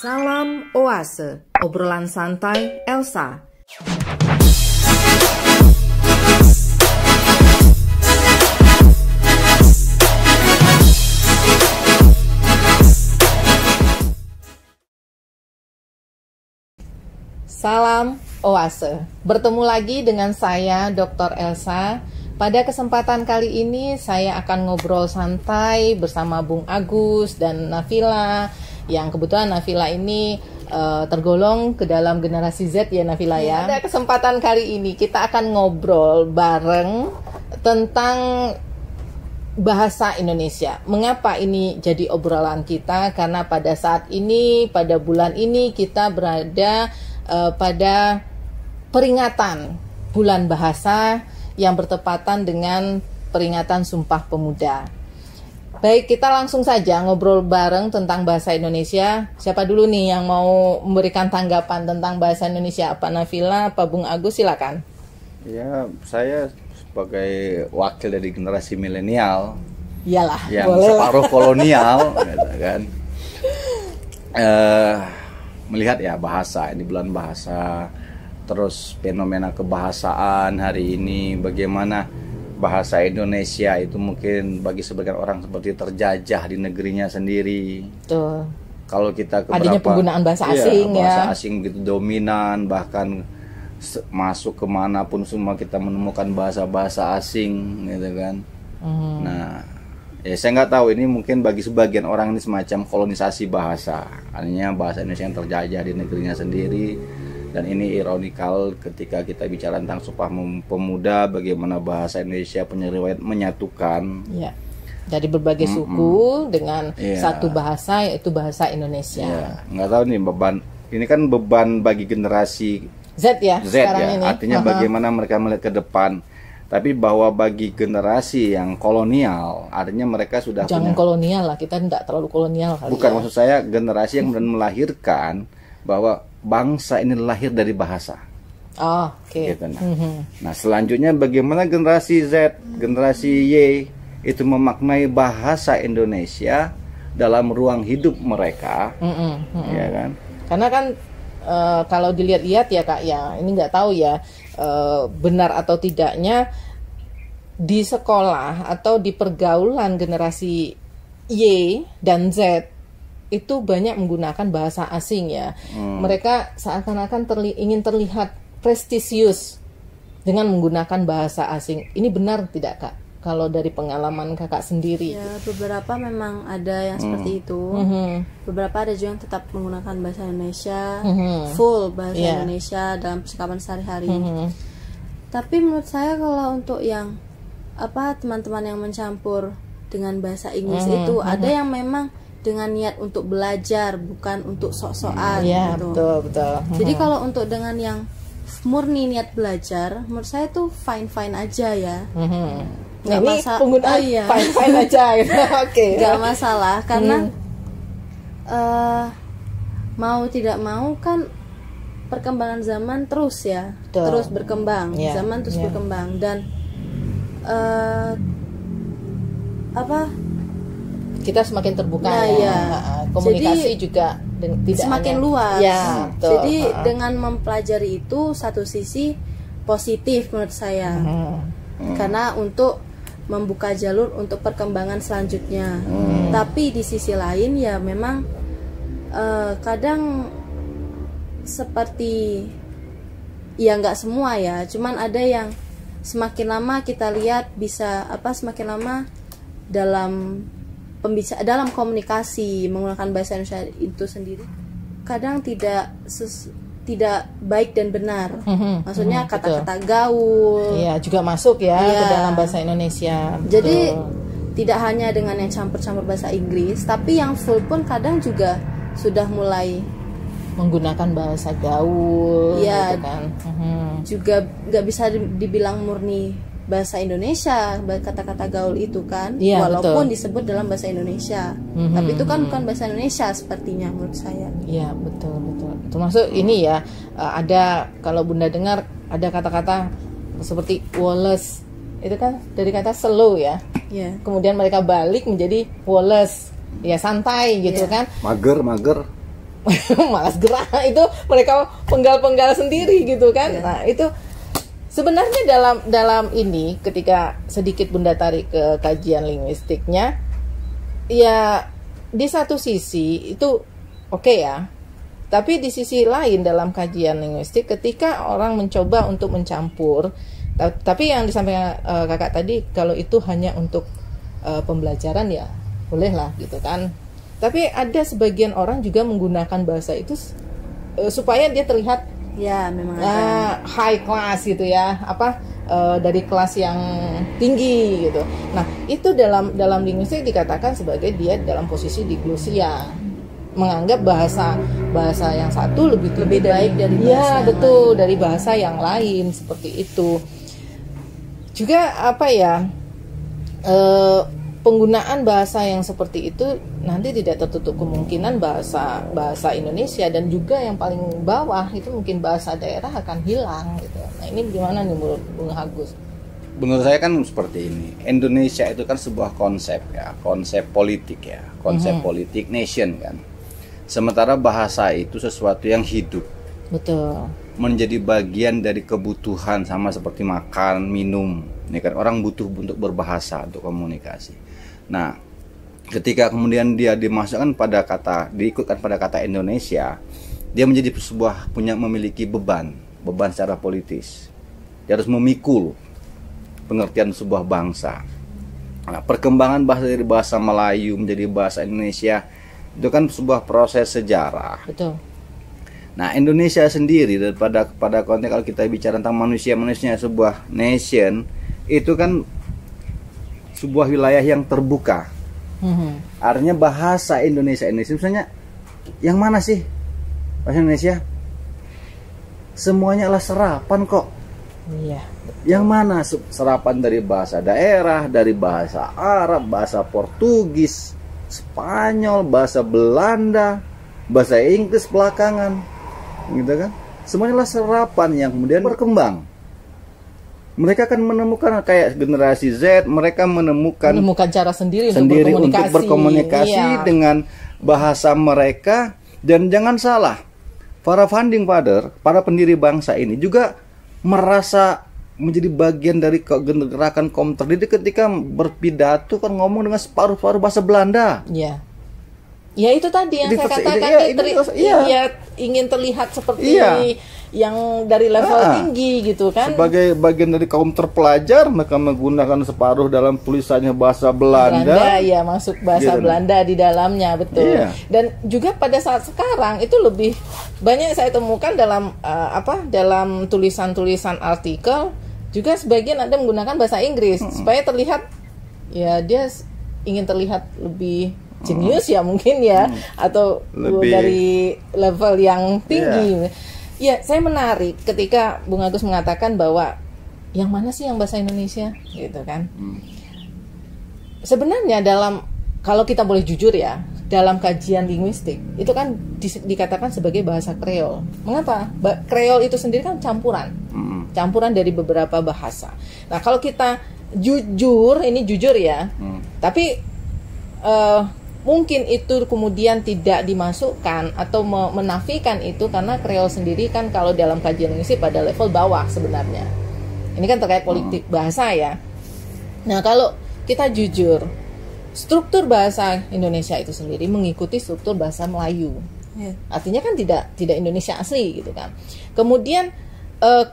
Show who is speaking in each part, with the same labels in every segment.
Speaker 1: Salam Oase, obrolan santai Elsa. Salam Oase, bertemu lagi dengan saya Dr. Elsa. Pada kesempatan kali ini saya akan ngobrol santai bersama Bung Agus dan Nafila, yang kebetulan Nafila ini tergolong ke dalam generasi Z ya Nafila ya. Pada kesempatan kali ini kita akan ngobrol bareng tentang bahasa Indonesia. Mengapa ini jadi obrolan kita? Karena pada saat ini, pada bulan ini kita berada pada peringatan bulan bahasa yang bertepatan dengan peringatan Sumpah Pemuda. Baik, kita langsung saja ngobrol bareng tentang bahasa Indonesia. Siapa dulu nih yang mau memberikan tanggapan tentang bahasa Indonesia? Pak Nafila, Pak Bung Agus, silakan.
Speaker 2: Ya, saya sebagai wakil dari generasi milenial,
Speaker 1: iyalah,
Speaker 2: yang
Speaker 1: boleh
Speaker 2: separuh kolonial, gitu kan. Melihat ya bahasa, ini bulan bahasa, terus fenomena kebahasaan hari ini, bagaimana bahasa Indonesia itu mungkin bagi sebagian orang seperti terjajah di negerinya sendiri.
Speaker 1: Betul.
Speaker 2: Kalau kita ke
Speaker 1: adanya penggunaan bahasa asing
Speaker 2: bahasa asing begitu dominan, bahkan masuk kemanapun semua kita menemukan bahasa-bahasa asing, gitu kan. Nah, ya saya nggak tahu, ini mungkin bagi sebagian orang ini semacam kolonisasi bahasa, artinya bahasa Indonesia yang terjajah di negerinya sendiri. Dan ini ironikal ketika kita bicara tentang Sumpah Pemuda, bagaimana bahasa Indonesia punya riwayat menyatukan.
Speaker 1: Ya. Dari berbagai suku dengan satu bahasa, yaitu bahasa Indonesia.
Speaker 2: Ya. Nggak tahu nih beban, ini kan beban bagi generasi
Speaker 1: Z ya.
Speaker 2: Z
Speaker 1: sekarang
Speaker 2: ya.
Speaker 1: ini.
Speaker 2: Artinya bagaimana mereka melihat ke depan. Tapi bahwa bagi generasi yang kolonial, artinya mereka sudah
Speaker 1: jangan kolonial lah, kita tidak terlalu kolonial kali.
Speaker 2: Bukan,
Speaker 1: ya.
Speaker 2: maksud saya generasi yang kemudian melahirkan bahwa bangsa ini lahir dari bahasa.
Speaker 1: Oh, oke.
Speaker 2: Gitu, nah, selanjutnya bagaimana generasi Z, generasi Y itu memaknai bahasa Indonesia dalam ruang hidup mereka, ya kan?
Speaker 1: Karena kan kalau dilihat-lihat ya Kak, ya ini nggak tahu ya benar atau tidaknya di sekolah atau di pergaulan generasi Y dan Z itu banyak menggunakan bahasa asing ya. Mereka seakan-akan ingin terlihat prestisius dengan menggunakan bahasa asing. Ini benar tidak Kak? Kalau dari pengalaman Kakak sendiri?
Speaker 3: Ya, beberapa memang ada yang seperti itu. Beberapa ada juga yang tetap menggunakan bahasa Indonesia, full bahasa Indonesia dalam percakapan sehari-hari. Tapi menurut saya kalau untuk yang teman-teman yang mencampur dengan bahasa Inggris itu ada yang memang dengan niat untuk belajar, bukan untuk sok-sokan gitu.
Speaker 1: Betul.
Speaker 3: Jadi kalau untuk dengan yang murni niat belajar, menurut saya itu fine-fine aja ya.
Speaker 1: Nah, ini penggunaan fine-fine aja gitu. Oke.
Speaker 3: Gak masalah, karena mau tidak mau kan perkembangan zaman terus ya. Terus berkembang. Zaman terus berkembang dan
Speaker 1: kita semakin terbuka komunikasi jadi, juga tidak
Speaker 3: semakin luas. Jadi dengan mempelajari itu satu sisi positif menurut saya, karena untuk membuka jalur untuk perkembangan selanjutnya. Tapi di sisi lain ya memang kadang seperti ya nggak semua ya, cuman ada yang semakin lama kita lihat bisa semakin lama dalam komunikasi menggunakan bahasa Indonesia itu sendiri kadang tidak baik dan benar. Maksudnya kata-kata gaul
Speaker 1: juga masuk ke dalam bahasa Indonesia.
Speaker 3: Jadi tidak hanya dengan yang campur-campur bahasa Inggris, tapi yang full pun kadang juga sudah mulai
Speaker 1: menggunakan bahasa gaul gitu kan.
Speaker 3: Juga nggak bisa dibilang murni bahasa Indonesia, kata-kata gaul itu kan, walaupun disebut dalam bahasa Indonesia, tapi itu kan bukan bahasa Indonesia sepertinya menurut saya.
Speaker 1: Iya, betul. Termasuk ini ya, ada kalau Bunda dengar ada kata-kata seperti Wallace, itu kan dari kata slow ya. Kemudian mereka balik menjadi Wallace, ya santai gitu kan.
Speaker 2: Mager.
Speaker 1: malas gerak, itu mereka penggal-penggal sendiri gitu kan. Nah itu sebenarnya dalam ini, ketika sedikit Bunda tarik ke kajian linguistiknya, ya di satu sisi itu oke ya, tapi di sisi lain dalam kajian linguistik ketika orang mencoba untuk mencampur, tapi yang disampaikan kakak tadi, kalau itu hanya untuk pembelajaran ya bolehlah gitu kan. Tapi ada sebagian orang juga menggunakan bahasa itu supaya dia terlihat
Speaker 3: ya memang
Speaker 1: high class gitu ya, dari kelas yang tinggi gitu. Nah itu dalam linguistik dikatakan sebagai dia dalam posisi diglosia, menganggap bahasa yang satu lebih baik dari bahasa betul lain. Dari bahasa yang lain seperti itu. Juga penggunaan bahasa yang seperti itu nanti tidak tertutup kemungkinan bahasa Indonesia, dan juga yang paling bawah itu mungkin bahasa daerah akan hilang gitu. Nah ini gimana nih menurut Bung Agus?
Speaker 2: Menurut saya kan seperti ini. Indonesia itu kan sebuah konsep ya, konsep politik ya, konsep politik nation kan. Sementara bahasa itu sesuatu yang hidup.
Speaker 1: Betul.
Speaker 2: Menjadi bagian dari kebutuhan, sama seperti makan, minum. Ini kan orang butuh untuk berbahasa, untuk komunikasi. Nah, ketika kemudian dia diikutkan pada kata Indonesia, dia menjadi memiliki beban secara politis. Dia harus memikul pengertian sebuah bangsa. Nah, perkembangan bahasa dari bahasa Melayu menjadi bahasa Indonesia itu kan sebuah proses sejarah.
Speaker 1: Betul.
Speaker 2: Nah, Indonesia sendiri pada konteks kalau kita bicara tentang manusia sebuah nation, itu kan sebuah wilayah yang terbuka. Artinya bahasa Indonesia misalnya yang mana sih bahasa Indonesia? Semuanya adalah serapan kok.
Speaker 1: Iya.
Speaker 2: Yang mana serapan dari bahasa daerah, dari bahasa Arab, bahasa Portugis, Spanyol, bahasa Belanda, bahasa Inggris belakangan, gitu kan? Semuanya adalah serapan yang kemudian berkembang. Mereka akan menemukan kayak generasi Z, mereka menemukan
Speaker 1: cara sendiri
Speaker 2: untuk berkomunikasi dengan bahasa mereka. Dan jangan salah, para founding father, para pendiri bangsa ini juga merasa menjadi bagian dari gerakan kaum terdidik ketika berpidato kan ngomong dengan separuh bahasa Belanda.
Speaker 1: Iya. Ya itu tadi yang saya katakan, ingin terlihat seperti yang dari level tinggi gitu kan.
Speaker 2: Sebagai bagian dari kaum terpelajar, mereka menggunakan separuh dalam tulisannya bahasa Belanda.
Speaker 1: Ya, masuk bahasa Belanda di dalamnya, betul. Iya. Dan juga pada saat sekarang itu lebih banyak saya temukan dalam tulisan-tulisan artikel juga sebagian ada menggunakan bahasa Inggris supaya terlihat ya dia ingin terlihat lebih jenius ya mungkin ya, atau lebih dari level yang tinggi. Ya, saya menarik ketika Bung Agus mengatakan bahwa yang mana sih yang bahasa Indonesia gitu kan. Sebenarnya kalau kita boleh jujur ya, dalam kajian linguistik itu kan dikatakan sebagai bahasa Kreol. Mengapa? Kreol itu sendiri kan campuran dari beberapa bahasa. Nah, kalau kita jujur ya, tapi mungkin itu kemudian tidak dimasukkan atau menafikan itu karena Kreol sendiri kan kalau dalam kajian linguistik pada level bawah sebenarnya. Ini kan terkait politik bahasa ya. Nah, kalau kita jujur, struktur bahasa Indonesia itu sendiri mengikuti struktur bahasa Melayu. Artinya kan tidak Indonesia asli gitu kan. Kemudian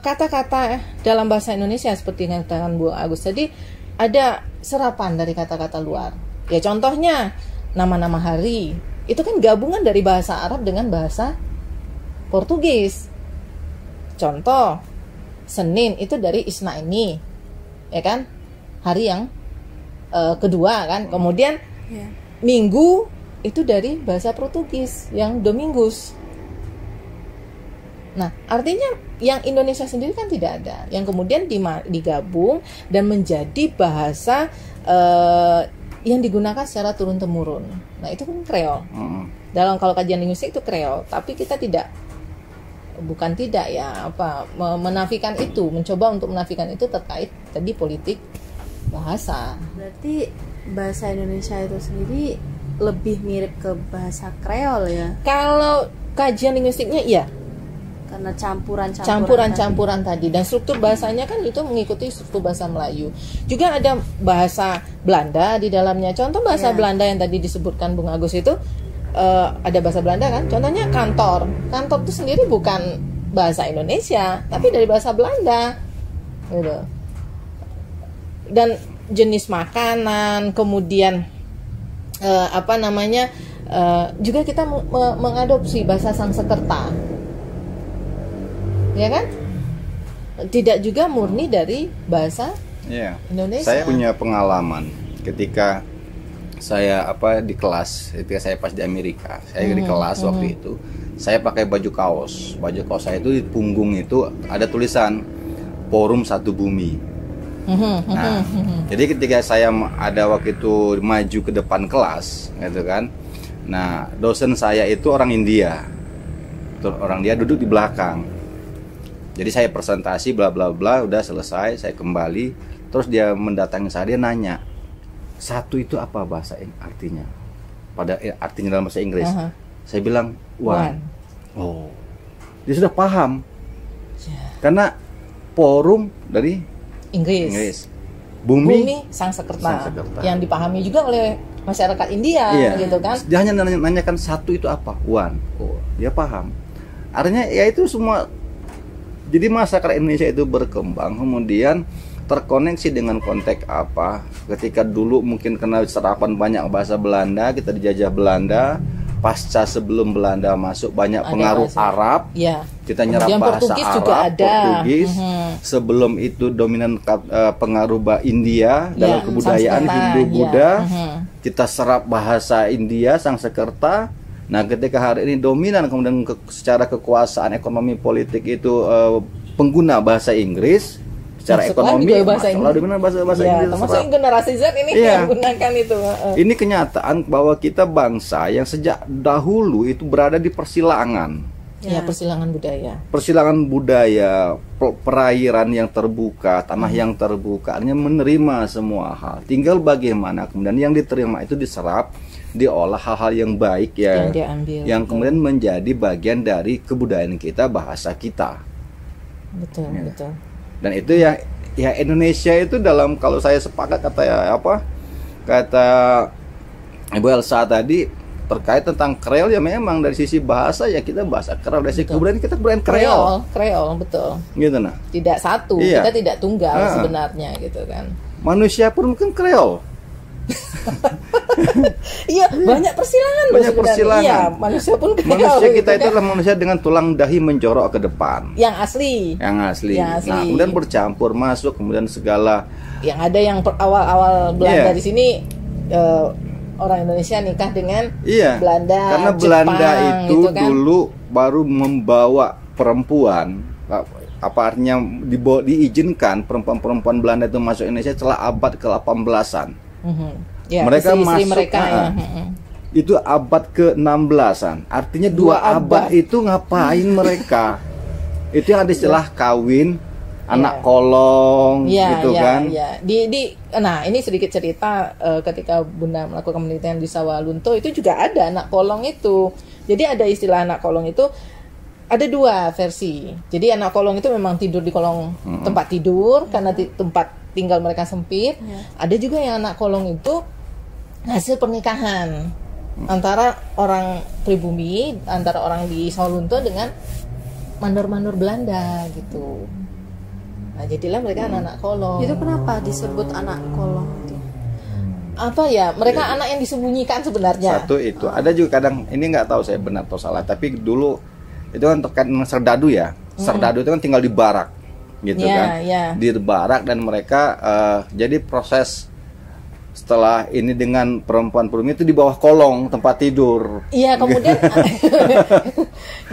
Speaker 1: kata-kata dalam bahasa Indonesia seperti yang katakan Bu Agus tadi ada serapan dari kata-kata luar. Ya contohnya nama-nama hari itu kan gabungan dari bahasa Arab dengan bahasa Portugis. Contoh, Senin itu dari Isnaini, ya kan, hari yang kedua kan. Kemudian Minggu itu dari bahasa Portugis yang Domingus. Nah, artinya yang Indonesia sendiri kan tidak ada, yang kemudian digabung dan menjadi bahasa yang digunakan secara turun-temurun. Nah, itu kan Kreol. Dalam kalau kajian linguistik itu Kreol, tapi kita menafikan itu, mencoba untuk menafikan itu terkait tadi politik bahasa.
Speaker 3: Berarti bahasa Indonesia itu sendiri lebih mirip ke bahasa Kreol ya?
Speaker 1: Kalau kajian linguistiknya iya.
Speaker 3: Karena
Speaker 1: Campuran tadi. Dan struktur bahasanya kan itu mengikuti struktur bahasa Melayu. Juga ada bahasa Belanda di dalamnya. Contoh bahasa Belanda yang tadi disebutkan Bung Agus itu ada bahasa Belanda kan. Contohnya kantor. Kantor itu sendiri bukan bahasa Indonesia, tapi dari bahasa Belanda. Gitu. Dan jenis makanan, kemudian juga kita mengadopsi bahasa Sanskerta. Ya kan? Tidak juga murni dari bahasa Indonesia.
Speaker 2: Saya punya pengalaman ketika saya di kelas, ketika saya pas di Amerika, saya di kelas waktu itu, saya pakai baju kaos. Baju kaos saya itu di punggung itu ada tulisan Forum Satu Bumi. Nah, jadi ketika saya ada waktu itu maju ke depan kelas, gitu kan. Nah, dosen saya itu orang India. Orang dia duduk di belakang. Jadi saya presentasi bla bla bla, udah selesai, saya kembali, terus dia mendatangi saya, dia nanya, satu itu apa bahasa artinya? Artinya dalam bahasa Inggris. Saya bilang one. Oh, dia sudah paham. Karena forum dari Inggris. Bumi
Speaker 1: Sanskerta. Yang dipahami juga oleh masyarakat India, gitu kan?
Speaker 2: Dia hanya nanyakan satu itu apa? One. Oh, dia paham. Artinya ya itu semua. Jadi masyarakat Indonesia itu berkembang, kemudian terkoneksi dengan konteks apa. Ketika dulu mungkin kena serapan banyak bahasa Belanda, kita dijajah Belanda. Pasca sebelum Belanda masuk banyak pengaruh Arab. Kita nyerap bahasa
Speaker 1: Portugis
Speaker 2: Arab,
Speaker 1: juga ada.
Speaker 2: Portugis. Sebelum itu dominan pengaruh India dalam kebudayaan Hindu-Buddha. Kita serap bahasa India, Sanskerta. Nah, ketika hari ini dominan kemudian secara kekuasaan ekonomi politik itu pengguna bahasa Inggris, secara ekonomi dominan bahasa Inggris.
Speaker 1: Termasuk generasi Z ini yang menggunakan itu.
Speaker 2: Ini kenyataan bahwa kita bangsa yang sejak dahulu itu berada di persilangan.
Speaker 1: Persilangan budaya.
Speaker 2: Persilangan budaya, perairan yang terbuka, tanah yang terbuka, artinya menerima semua hal. Tinggal bagaimana kemudian yang diterima itu diserap, diolah hal-hal yang baik
Speaker 1: yang diambil,
Speaker 2: yang kemudian menjadi bagian dari kebudayaan kita, bahasa kita.
Speaker 1: Betul.
Speaker 2: Dan itu ya Indonesia itu dalam, kalau saya sepakat kata Ibu Elsa tadi terkait tentang Kreol, ya memang dari sisi bahasa ya kita bahasa Kreol, dari sisi kebudayaan kita kebudayaan
Speaker 1: Kreol, betul.
Speaker 2: Gitu nah.
Speaker 1: Tidak satu, kita tidak tunggal sebenarnya gitu kan.
Speaker 2: Manusia pun mungkin Kreol.
Speaker 1: Iya, banyak persilangan. Iya, manusia pun Kreol.
Speaker 2: Manusia kita itu adalah manusia dengan tulang dahi menjorok ke depan.
Speaker 1: Yang asli.
Speaker 2: Nah, kemudian bercampur masuk, kemudian segala.
Speaker 1: Yang ada yang awal-awal Belanda di sini orang Indonesia nikah dengan Belanda.
Speaker 2: Karena
Speaker 1: Jepang,
Speaker 2: Belanda itu
Speaker 1: gitu kan?
Speaker 2: dulu baru membawa perempuan. Apa artinya diizinkan perempuan-perempuan Belanda itu masuk Indonesia setelah abad ke-18-an. Mereka masuk itu abad ke-16-an. Artinya 2 abad itu ngapain mereka? Itu yang ada istilah kawin anak kolong gitu kan.
Speaker 1: Nah, ini sedikit cerita ketika Bunda melakukan penelitian di Sawalunto itu juga ada anak kolong itu. Jadi ada istilah anak kolong itu ada 2 versi. Jadi anak kolong itu memang tidur di kolong tempat tidur karena tempat tinggal mereka sempit. Ada juga yang anak kolong itu hasil pernikahan antara orang pribumi, antara orang di Sawalunto dengan mandor-mandor Belanda gitu. Nah, jadilah mereka anak-anak kolong.
Speaker 3: Itu kenapa disebut anak kolong itu?
Speaker 1: Apa ya? Mereka anak yang disembunyikan sebenarnya.
Speaker 2: Satu itu. Ada juga kadang, ini nggak tahu saya benar atau salah, tapi dulu itu kan terkait dengan serdadu ya. Serdadu itu kan tinggal di barak. Gitu kan. Di barak, dan mereka jadi proses setelah ini dengan perempuan-perempuan itu di bawah kolong tempat tidur.
Speaker 1: Iya, kemudian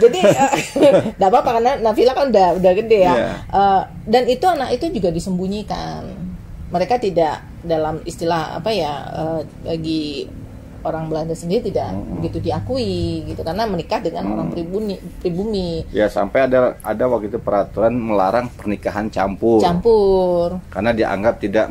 Speaker 1: jadi enggak apa-apa karena Nafila kan udah gede ya. Dan itu anak itu juga disembunyikan. Mereka tidak dalam istilah bagi orang Belanda sendiri tidak begitu diakui gitu, karena menikah dengan orang pribumi.
Speaker 2: Ya, sampai ada waktu itu peraturan melarang pernikahan campur. Karena dianggap tidak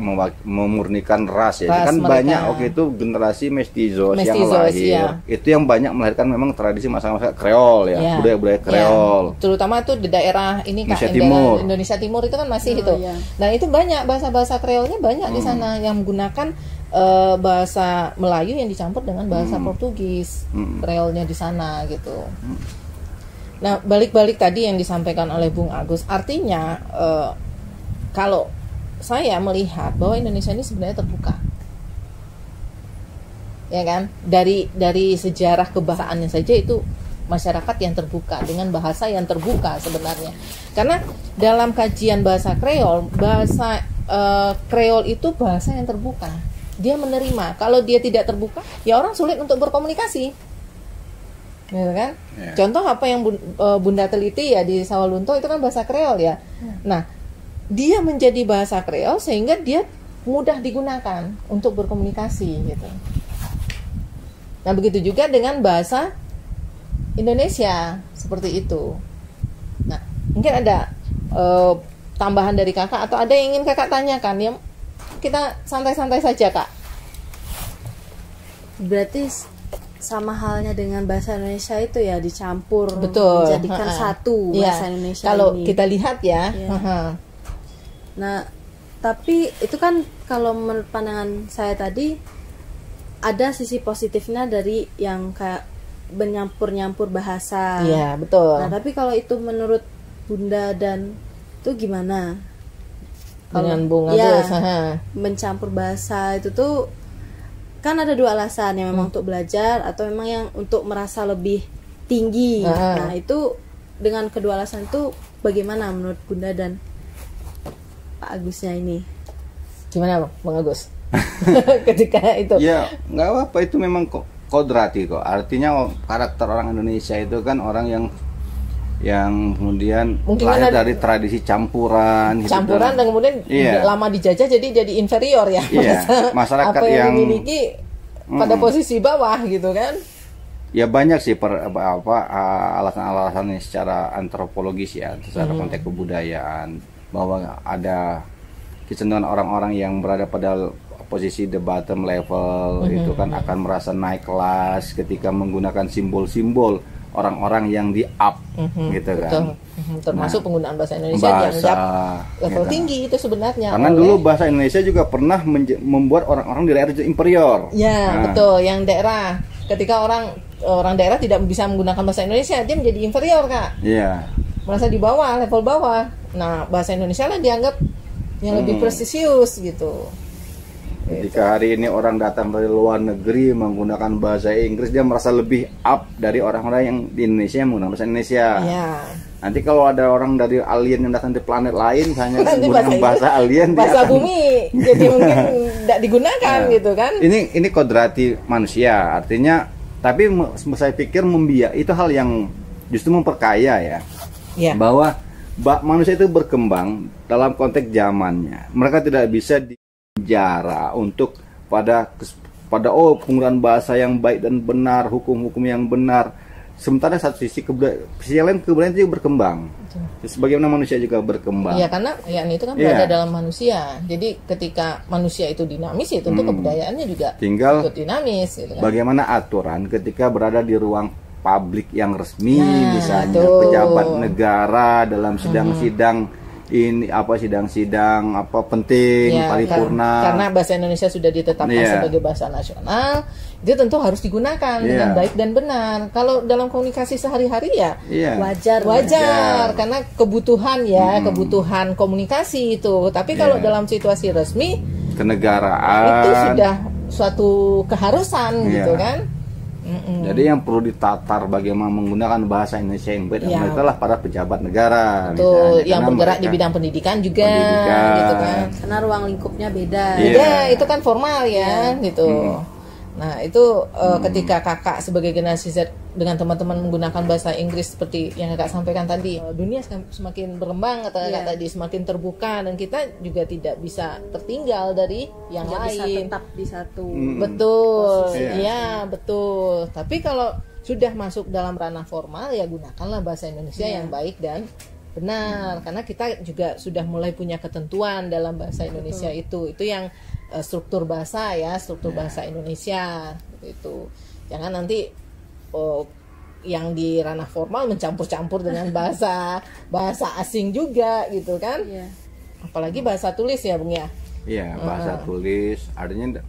Speaker 2: memurnikan ras ya. Kan mereka. Banyak waktu itu generasi mestizos yang lahir. Ya. Itu yang banyak melahirkan memang tradisi masyarakat Kreol ya, budaya-budaya Kreol.
Speaker 1: Ya. Terutama itu di daerah ini Indonesia Timur itu kan masih itu. Ya. Nah, itu banyak bahasa-bahasa Kreolnya banyak di sana yang menggunakan bahasa Melayu yang dicampur dengan bahasa Portugis, Kreolnya di sana gitu. Nah, balik-balik tadi yang disampaikan oleh Bung Agus, artinya kalau saya melihat bahwa Indonesia ini sebenarnya terbuka, ya kan? Dari sejarah kebahasaannya saja itu masyarakat yang terbuka dengan bahasa yang terbuka sebenarnya. Karena dalam kajian bahasa Kreol, Kreol itu bahasa yang terbuka. Dia menerima. Kalau dia tidak terbuka, ya orang sulit untuk berkomunikasi, gitu kan? Yeah. Contoh apa yang Bunda teliti ya di Sawalunto itu kan bahasa Kreol ya. Nah, dia menjadi bahasa Kreol sehingga dia mudah digunakan untuk berkomunikasi, gitu. Nah, begitu juga dengan bahasa Indonesia seperti itu. Nah, mungkin ada tambahan dari kakak atau ada yang ingin kakak tanyakan ya? Kita santai-santai saja, Kak.
Speaker 3: Berarti sama halnya dengan bahasa Indonesia itu ya, dicampur,
Speaker 1: betul,
Speaker 3: menjadikan satu bahasa Indonesia
Speaker 1: kalau
Speaker 3: ini.
Speaker 1: Kita lihat ya.
Speaker 3: Nah, tapi itu kan kalau menurut pandangan saya tadi ada sisi positifnya dari yang kayak menyampur-nyampur bahasa.
Speaker 1: Iya, betul.
Speaker 3: Nah, tapi kalau itu menurut Bunda dan itu gimana?
Speaker 1: Dengan Bung Agus,
Speaker 3: mencampur bahasa itu tuh kan ada dua alasan, yang memang untuk belajar atau memang yang untuk merasa lebih tinggi. Nah, itu dengan kedua alasan itu bagaimana menurut Bunda dan Pak Agusnya ini?
Speaker 1: Gimana Bang Agus? Ketika itu?
Speaker 2: Ya, nggak apa-apa, itu memang kodrati kok. Artinya karakter orang Indonesia itu kan orang yang kemudian lahir dari tradisi campuran gitu,
Speaker 1: dan kemudian lama dijajah jadi inferior ya.
Speaker 2: Masyarakat
Speaker 1: apa yang dimiliki pada posisi bawah gitu kan.
Speaker 2: Ya banyak sih alasan-alasan secara antropologis ya, secara konteks kebudayaan, bahwa ada kecenderungan orang-orang yang berada pada posisi the bottom level itu kan akan merasa naik kelas ketika menggunakan simbol-simbol orang-orang yang di up gitu kan.
Speaker 1: Termasuk penggunaan bahasa Indonesia yang level tinggi itu sebenarnya.
Speaker 2: Karena dulu bahasa Indonesia juga pernah membuat orang-orang di daerah inferior.
Speaker 1: Ya, betul. Yang daerah, ketika orang daerah tidak bisa menggunakan bahasa Indonesia, dia menjadi inferior, Kak.
Speaker 2: Iya.
Speaker 1: Merasa di bawah, level bawah. Nah, bahasa Indonesia lah dianggap yang lebih presisius gitu.
Speaker 2: Ketika hari ini orang datang dari luar negeri menggunakan bahasa Inggris, dia merasa lebih up dari orang-orang yang di Indonesia yang menggunakan bahasa Indonesia. Nanti kalau ada orang dari alien yang datang di planet lain, misalnya menggunakan bahasa alien,
Speaker 1: bahasa bumi, jadi mungkin tidak digunakan gitu kan?
Speaker 2: Ini kodrati manusia, artinya. Tapi saya pikir membiak itu hal yang justru memperkaya ya. Bahwa manusia itu berkembang dalam konteks zamannya. Mereka tidak bisa dijarah untuk pada penggunaan bahasa yang baik dan benar, hukum-hukum yang benar. Sementara satu sisi kebudayaan itu berkembang. Sebagaimana manusia juga berkembang.
Speaker 1: Iya, karena itu kan berada dalam manusia. Jadi ketika manusia itu dinamis, ya tentu kebudayaannya juga ikut dinamis. Gitu kan? Bagaimana
Speaker 2: aturan ketika berada di ruang publik yang resmi, misalnya pejabat negara dalam sidang-sidang sidang-sidang penting, paripurna.
Speaker 1: Karena bahasa Indonesia sudah ditetapkan sebagai bahasa nasional, itu tentu harus digunakan dengan baik dan benar. Kalau dalam komunikasi sehari-hari wajar karena kebutuhan kebutuhan komunikasi itu. Tapi kalau dalam situasi resmi kenegaraan itu sudah suatu keharusan gitu kan.
Speaker 2: Jadi yang perlu ditatar bagaimana menggunakan bahasa Indonesia yang baik adalah para pejabat negara.
Speaker 1: Betul, yang bergerak di bidang pendidikan juga, gitu kan.
Speaker 3: Karena ruang lingkupnya beda.
Speaker 1: Itu kan formal gitu. Nah itu ketika kakak sebagai generasi Z dengan teman-teman menggunakan bahasa Inggris seperti yang kakak sampaikan tadi, dunia semakin berkembang kata kakak tadi, semakin terbuka, dan kita juga tidak bisa tertinggal dari yang
Speaker 3: Tidak
Speaker 1: lain.
Speaker 3: bisa tetap di satu
Speaker 1: Betul,
Speaker 3: posisi.
Speaker 1: ya betul. Tapi kalau sudah masuk dalam ranah formal ya gunakanlah bahasa Indonesia yang baik dan benar, karena kita juga sudah mulai punya ketentuan dalam bahasa Indonesia itu yang struktur bahasa ya, struktur bahasa Indonesia itu. Jangan nanti yang di ranah formal mencampur-campur dengan bahasa asing juga gitu kan. Apalagi bahasa tulis ya Bung ya.
Speaker 2: Iya, bahasa tulis artinya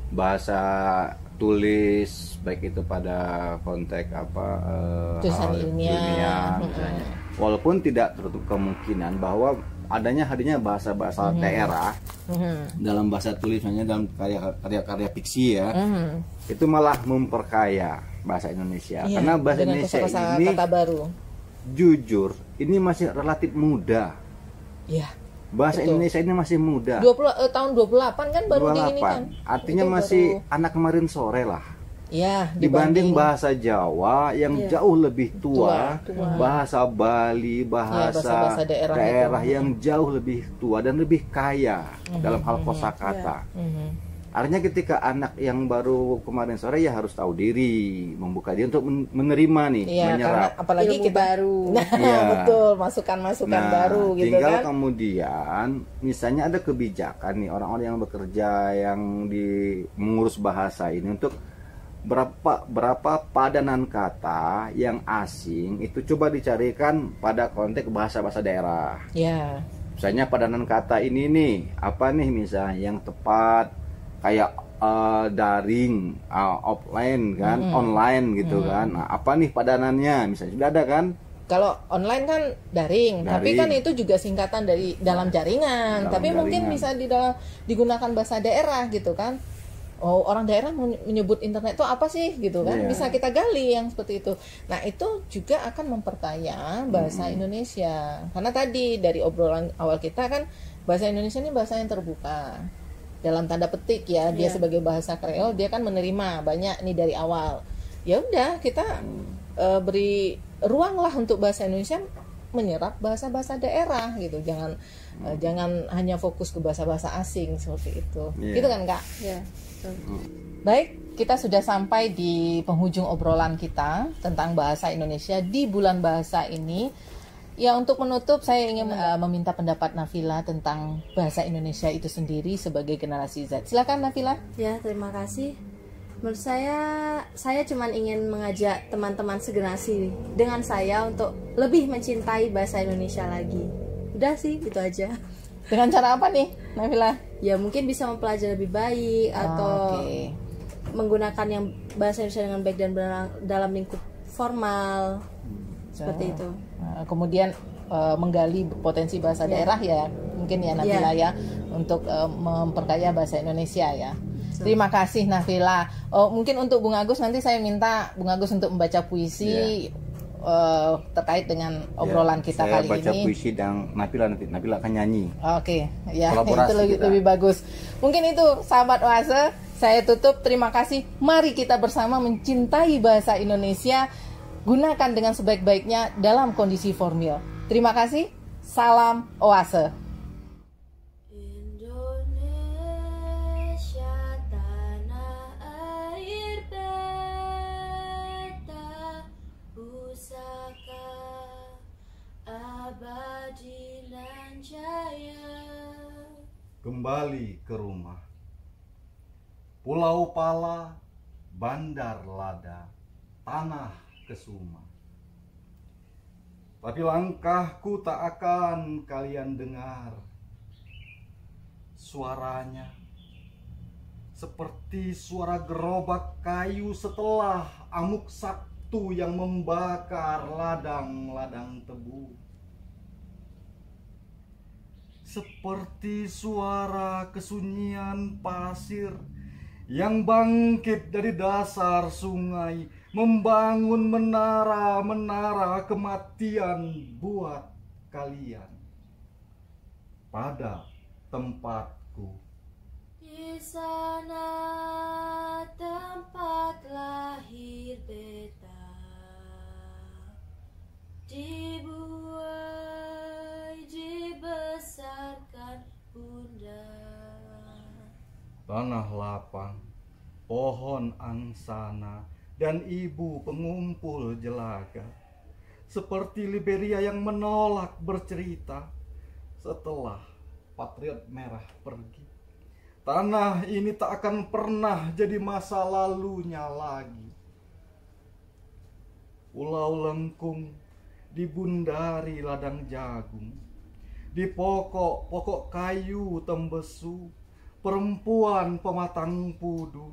Speaker 2: bahasa tulis baik itu pada konteks
Speaker 1: Tulisan
Speaker 2: hal
Speaker 1: ilmiah.
Speaker 2: misalnya. Walaupun tidak tertutup kemungkinan bahwa hadirnya bahasa-bahasa daerah dalam bahasa tulis, misalnya dalam karya-karya fiksi ya, itu malah memperkaya bahasa Indonesia. Karena bahasa Indonesia ini
Speaker 1: kata baru.
Speaker 2: Jujur, ini masih relatif muda.
Speaker 1: Iya.
Speaker 2: Bahasa Indonesia ini masih muda.
Speaker 1: Tahun 28 kan baru ini kan.
Speaker 2: Artinya
Speaker 1: itu
Speaker 2: masih anak kemarin sore lah.
Speaker 1: Ya,
Speaker 2: dibanding bahasa Jawa yang jauh lebih tua, bahasa Bali, bahasa daerah yang jauh lebih tua dan lebih kaya dalam hal kosakata. Artinya ketika anak yang baru kemarin sore ya harus tahu diri, membuka diri untuk menerima nih, menyerap.
Speaker 1: Apalagi
Speaker 3: ilmu
Speaker 1: kita
Speaker 3: baru.
Speaker 1: Betul, masukan-masukan baru gitu
Speaker 2: tinggal
Speaker 1: kan.
Speaker 2: Kemudian misalnya ada kebijakan nih orang-orang yang bekerja yang mengurus bahasa ini untuk berapa padanan kata yang asing itu coba dicarikan pada konteks bahasa-bahasa daerah.
Speaker 1: Ya.
Speaker 2: Misalnya padanan kata ini nih, apa nih misalnya yang tepat kayak daring, offline kan, online gitu kan. Nah, apa nih padanannya? Misalnya sudah ada kan?
Speaker 1: Kalau online kan daring, tapi kan itu juga singkatan dari dalam jaringan. Tapi mungkin bisa digunakan bahasa daerah gitu kan. Oh, orang daerah menyebut internet itu apa sih gitu kan? Bisa kita gali yang seperti itu. Nah, itu juga akan memperkaya bahasa Indonesia. Karena tadi dari obrolan awal kita kan bahasa Indonesia ini bahasa yang terbuka. Dalam tanda petik ya, dia sebagai bahasa kreol dia kan menerima banyak nih dari awal. Ya udah, kita beri ruang lah untuk bahasa Indonesia menyerap bahasa-bahasa daerah gitu. Jangan hanya fokus ke bahasa-bahasa asing seperti itu. Gitu kan, Kak?
Speaker 3: Iya.
Speaker 1: Baik, kita sudah sampai di penghujung obrolan kita tentang bahasa Indonesia di bulan bahasa ini. Ya, untuk menutup saya ingin meminta pendapat Nafila tentang bahasa Indonesia itu sendiri sebagai generasi Z. Silakan Nafila.
Speaker 3: Ya, terima kasih. Menurut saya cuma ingin mengajak teman-teman segenerasi dengan saya untuk lebih mencintai bahasa Indonesia lagi. Udah sih, itu aja.
Speaker 1: Dengan cara apa nih, Nafila?
Speaker 3: Ya, mungkin bisa mempelajari lebih baik atau menggunakan yang bahasa Indonesia dengan baik dan dalam lingkup formal. Seperti itu.
Speaker 1: Kemudian menggali potensi bahasa daerah ya, mungkin ya Nafila ya, untuk memperkaya bahasa Indonesia ya. Terima kasih Nafila. Mungkin untuk Bung Agus nanti saya minta Bung Agus untuk membaca puisi terkait dengan obrolan kita kali ini. Saya baca
Speaker 2: puisi dan Nafila akan nyanyi.
Speaker 1: Oke, ya itu lebih bagus. Mungkin itu sahabat Oase, saya tutup. Terima kasih. Mari kita bersama mencintai bahasa Indonesia. Gunakan dengan sebaik-baiknya dalam kondisi formal. Terima kasih. Salam Oase.
Speaker 2: Kembali ke rumah. Pulau Pala, Bandar Lada, Tanah Kesuma. Tapi langkahku tak akan kalian dengar. Suaranya seperti suara gerobak kayu setelah amuk Sabtu yang membakar ladang-ladang tebu. Seperti suara kesunyian pasir yang bangkit dari dasar sungai, membangun menara-menara kematian buat kalian pada tempatku.
Speaker 3: Di sana
Speaker 4: tanah lapang, pohon angsana, dan ibu pengumpul jelaga. Seperti Liberia yang menolak bercerita setelah Patriot Merah pergi. Tanah ini tak akan pernah jadi masa lalunya lagi. Pulau Lengkung dibundari ladang jagung. Di pokok-pokok kayu tembesu, perempuan pematang pudu.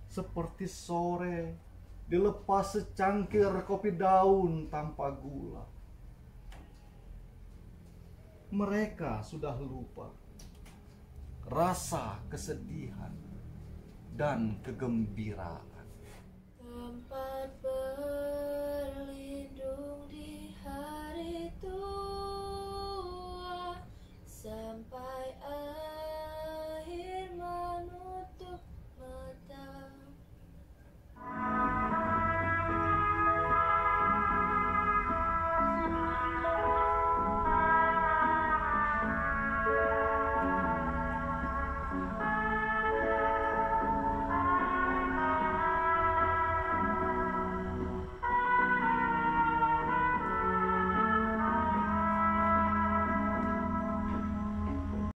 Speaker 4: Seperti sore dilepas secangkir kopi daun tanpa gula. Mereka sudah lupa rasa kesedihan dan kegembiraan.